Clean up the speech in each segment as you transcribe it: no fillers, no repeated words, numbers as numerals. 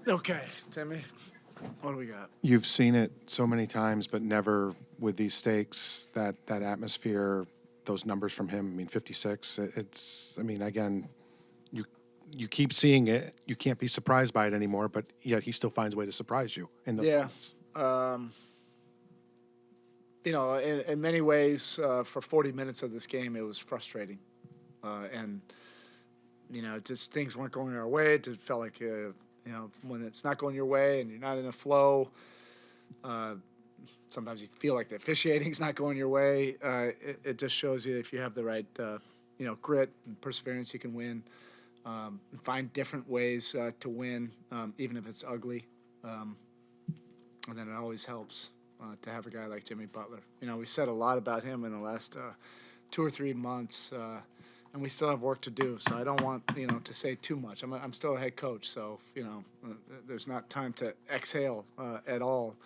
Okay, Timmy, what do we got? You've seen it so many times, but never with these stakes, that atmosphere, those numbers from him. I mean, 56. It's. I mean, again, you you keep seeing it. You can't be surprised by it anymore. But yet he still finds a way to surprise you in those Yeah. moments. In many ways, for 40 minutes of this game, it was frustrating. And, just things weren't going our way. It just felt like, when it's not going your way and you're not in a flow, sometimes you feel like the officiating's not going your way. It just shows you if you have the right, grit and perseverance, you can win. Find different ways to win, even if it's ugly. And then it always helps to have a guy like Jimmy Butler. We said a lot about him in the last 2 or 3 months, and we still have work to do. So I don't want to say too much. I'm still a head coach, so there's not time to exhale at all.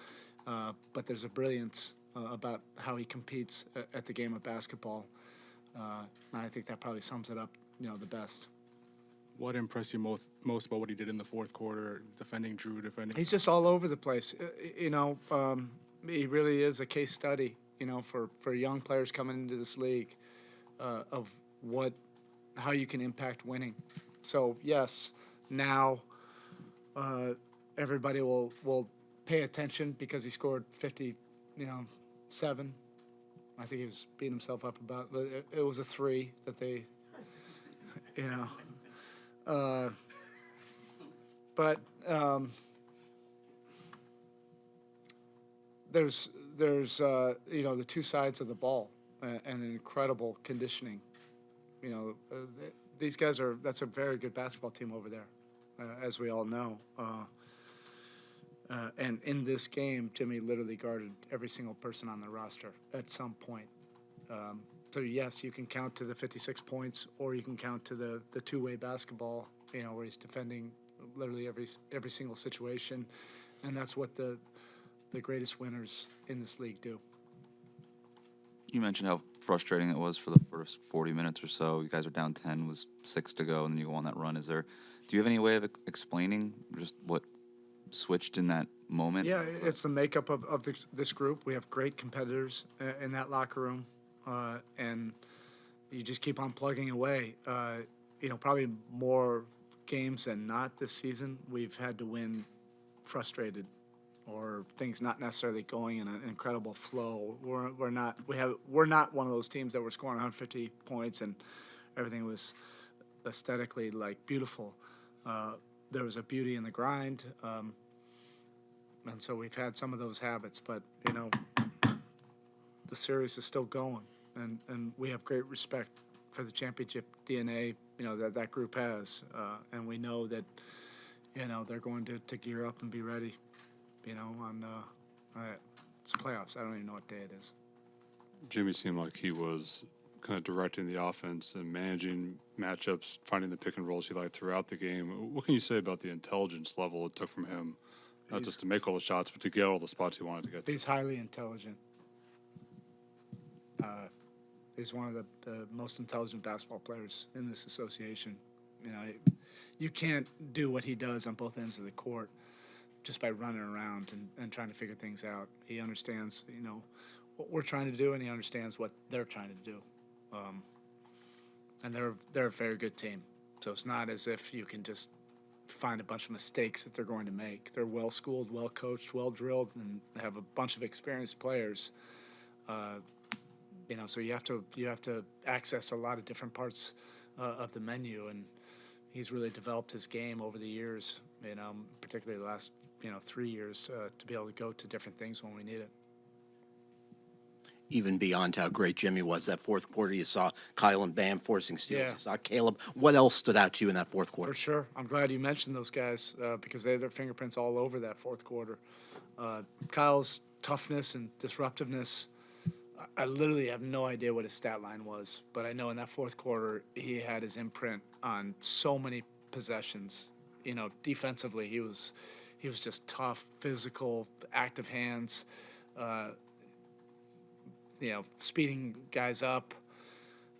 But there's a brilliance about how he competes at the game of basketball, and I think that probably sums it up, the best. What impressed you most about what he did in the fourth quarter, defending Drew, defending? He's just all over the place. He really is a case study, for young players coming into this league of how you can impact winning. So, yes, now everybody will pay attention because he scored 57. I think he was beating himself up about it. It was a 3 that they, but there's the two sides of the ball and an incredible conditioning. These guys that's a very good basketball team over there, as we all know. And in this game, Jimmy literally guarded every single person on the roster at some point. So yes, you can count to the 56 points, or you can count to the two-way basketball, where he's defending literally every single situation, and that's what the greatest winners in this league do. You mentioned how frustrating it was for the first 40 minutes or so. You guys are down 10, was 6 to go, and then you go on that run. Do you have any way of explaining just what switched in that moment? Yeah, it's the makeup of this group. We have great competitors in that locker room, and you just keep on plugging away. Probably more games than not this season, we've had to win frustrated, or things not necessarily going in an incredible flow. We're not one of those teams that were scoring 150 points and everything was aesthetically beautiful. There was a beauty in the grind, and so we've had some of those habits. But the series is still going, and we have great respect for the championship DNA that group has, and we know that they're going to gear up and be ready. It's playoffs. I don't even know what day it is. Jimmy seemed like he was kind of directing the offense and managing matchups, finding the pick and rolls he liked throughout the game. What can you say about the intelligence level it took from him, not just to make all the shots, but to get all the spots he wanted to get to? He's highly intelligent. He's one of the most intelligent basketball players in this association. You can't do what he does on both ends of the court just by running around and trying to figure things out. He understands, what we're trying to do, and he understands what they're trying to do. And they're a very good team. So it's not as if you can just find a bunch of mistakes that they're going to make. They're well-schooled, well-coached, well-drilled, and have a bunch of experienced players. So you have to access a lot of different parts of the menu, and he's really developed his game over the years, particularly the last 3 years, to be able to go to different things when we need it. Even beyond how great Jimmy was, that fourth quarter, you saw Kyle and Bam forcing steals. Yeah. You saw Caleb. What else stood out to you in that fourth quarter? For sure. I'm glad you mentioned those guys because they had their fingerprints all over that fourth quarter. Kyle's toughness and disruptiveness, I literally have no idea what his stat line was, but I know in that fourth quarter he had his imprint on so many possessions. Defensively he was just tough, physical, active hands, speeding guys up.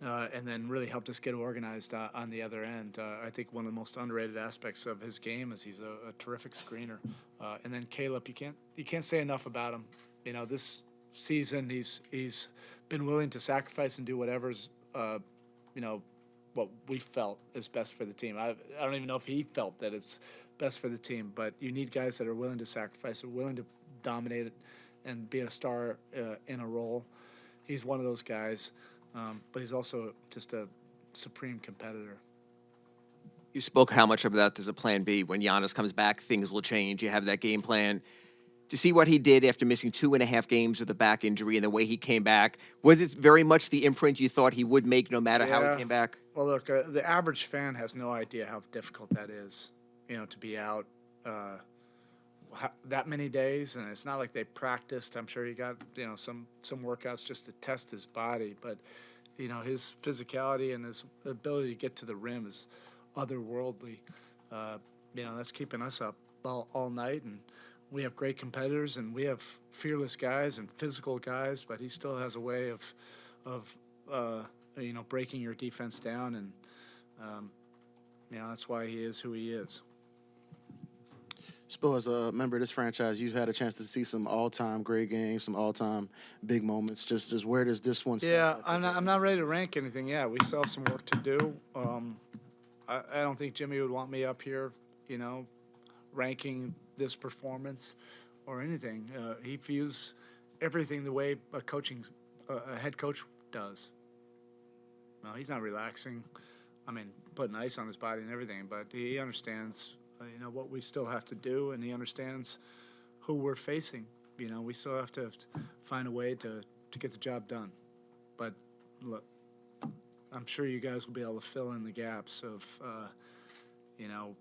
and then really helped us get organized on the other end. I think one of the most underrated aspects of his game is he's a terrific screener. And then Caleb, you can't say enough about him. You know, this season he's been willing to sacrifice and do whatever's you know, what we felt is best for the team. I don't even know if he felt that it's best for the team, but you need guys that are willing to sacrifice, are willing to dominate it, and be a star in a role. He's one of those guys, but he's also just a supreme competitor. You spoke how much about there's a plan B. When Giannis comes back, things will change. You have that game plan. To see what he did after missing 2.5 games with a back injury and the way he came back, was it very much the imprint you thought he would make no matter how he came back? Well, look, the average fan has no idea how difficult that is, you know, to be out that many days. And it's not like they practiced. I'm sure he got, you know, some workouts just to test his body. But, you know, his physicality and his ability to get to the rim is otherworldly. You know, that's keeping us up all night. And we have great competitors, and we have fearless guys and physical guys, but he still has a way of you know, breaking your defense down, and you know, that's why he is who he is. Spo, as a member of this franchise, you've had a chance to see some all-time great games, some all-time big moments. Just where does this one stand? Yeah, I'm not ready to rank anything yet. We still have some work to do. I don't think Jimmy would want me up here, you know, ranking this performance or anything. He views everything the way a head coach does. No, he's not relaxing. I mean, putting ice on his body and everything, but he understands, you know, what we still have to do, and he understands who we're facing. You know, we still have to find a way to get the job done. But look, I'm sure you guys will be able to fill in the gaps of, you know,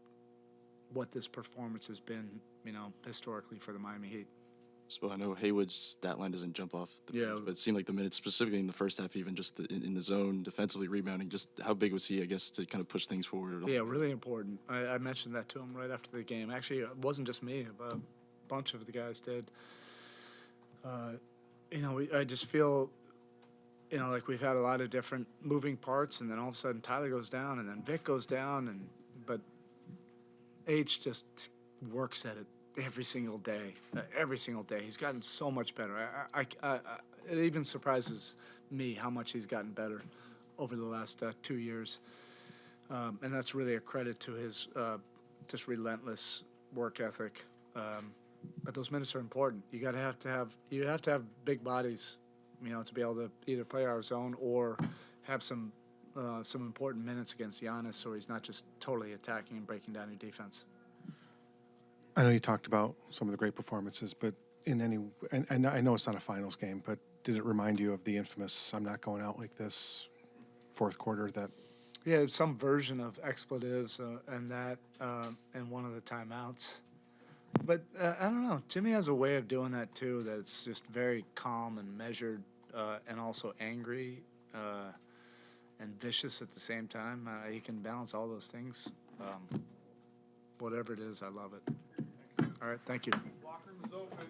what this performance has been, you know, historically for the Miami Heat. So I know Haywood's stat line doesn't jump off the Yeah. page, but it seemed like the minutes, specifically in the first half, even just in the zone, defensively rebounding, just how big was he, I guess, to kind of push things forward? Yeah, really important. I mentioned that to him right after the game. Actually, it wasn't just me. A bunch of the guys did. You know, I just feel, you know, like we've had a lot of different moving parts, and then all of a sudden Tyler goes down, and then Vic goes down, but H just works at it every single day. Every single day, he's gotten so much better. It even surprises me how much he's gotten better over the last 2 years, and that's really a credit to his just relentless work ethic. But those minutes are important. You have to have big bodies, you know, to be able to either play our zone or have some important minutes against Giannis, so he's not just totally attacking and breaking down your defense. I know you talked about some of the great performances, but and I know it's not a finals game, but did it remind you of the infamous "I'm not going out like this" fourth quarter? That Yeah, some version of expletives and that and one of the timeouts. But I don't know. Jimmy has a way of doing that too. That's just very calm and measured, and also angry and vicious at the same time. He can balance all those things. Whatever it is, I love it. All right, thank you. Locker room is open.